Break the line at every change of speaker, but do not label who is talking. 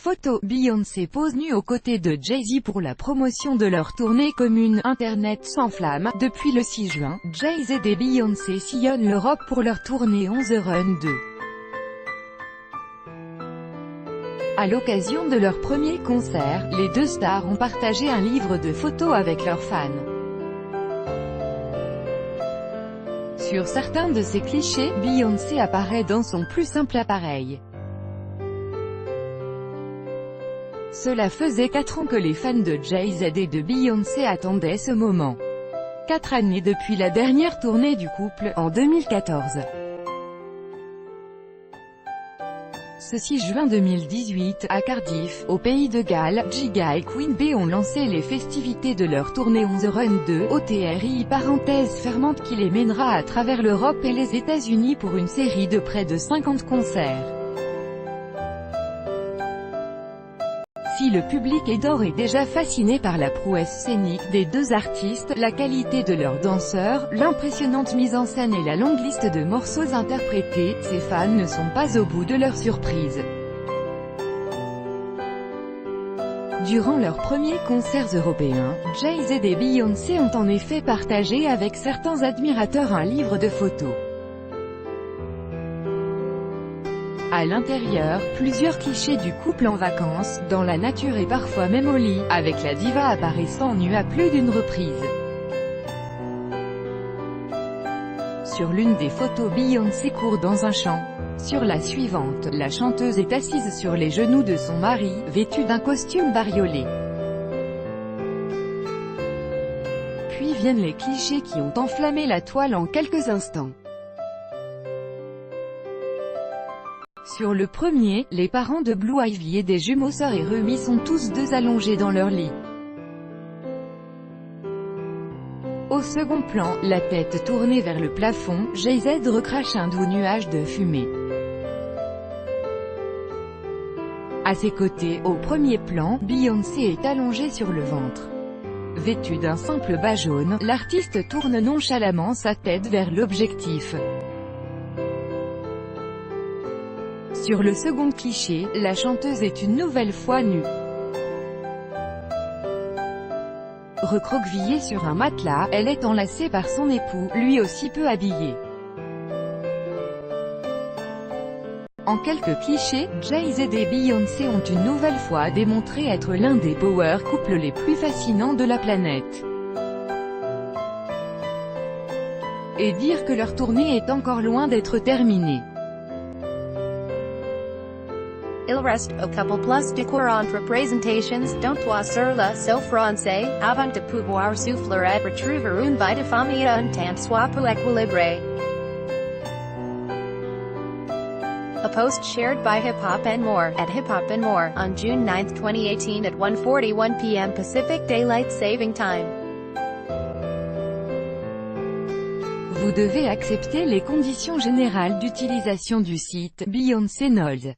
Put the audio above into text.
Photo, Beyoncé pose nue aux côtés de Jay-Z pour la promotion de leur tournée commune. Internet s'enflamme. Depuis le 6 juin, Jay-Z et Beyoncé sillonnent l'Europe pour leur tournée On the Run 2. À l'occasion de leur premier concert, les deux stars ont partagé un livre de photos avec leurs fans. Sur certains de ces clichés, Beyoncé apparaît dans son plus simple appareil. Cela faisait 4 ans que les fans de Jay-Z et de Beyoncé attendaient ce moment. 4 années depuis la dernière tournée du couple, en 2014. Ce 6 juin 2018, à Cardiff, au pays de Galles, Giga et Queen Bey ont lancé les festivités de leur tournée On the Run 2, OTRI parenthèse fermante qui les mènera à travers l'Europe et les États-Unis pour une série de près de 50 concerts. Si le public est d'ores et déjà fasciné par la prouesse scénique des deux artistes, la qualité de leurs danseurs, l'impressionnante mise en scène et la longue liste de morceaux interprétés, ces fans ne sont pas au bout de leur surprise. Durant leurs premiers concerts européens, Jay-Z et Beyoncé ont en effet partagé avec certains admirateurs un livre de photos. À l'intérieur, plusieurs clichés du couple en vacances, dans la nature et parfois même au lit, avec la diva apparaissant nue à plus d'une reprise. Sur l'une des photos, Beyoncé court dans un champ. Sur la suivante, la chanteuse est assise sur les genoux de son mari, vêtue d'un costume bariolé. Puis viennent les clichés qui ont enflammé la toile en quelques instants. Sur le premier, les parents de Blue Ivy et des jumeaux sœurs et Remy sont tous deux allongés dans leur lit. Au second plan, la tête tournée vers le plafond, Jay-Z recrache un doux nuage de fumée. À ses côtés, au premier plan, Beyoncé est allongée sur le ventre. Vêtue d'un simple bas jaune, l'artiste tourne nonchalamment sa tête vers l'objectif. Sur le second cliché, la chanteuse est une nouvelle fois nue. Recroquevillée sur un matelas, elle est enlacée par son époux, lui aussi peu habillé. En quelques clichés, Jay-Z et Beyoncé ont une nouvelle fois démontré être l'un des power couples les plus fascinants de la planète. Et dire que leur tournée est encore loin d'être terminée.
Il reste au couple plus de 40 représentations, dont 3 sur le sol français, avant de pouvoir souffler et retrouver une vie de famille un tant soit peu équilibrée. A post shared by Hip Hop and More, at Hip Hop and More, on June 9, 2018 at 1:41 p.m. Pacific Daylight Saving Time.
Vous devez accepter les conditions générales d'utilisation du site Beyoncé Knowles.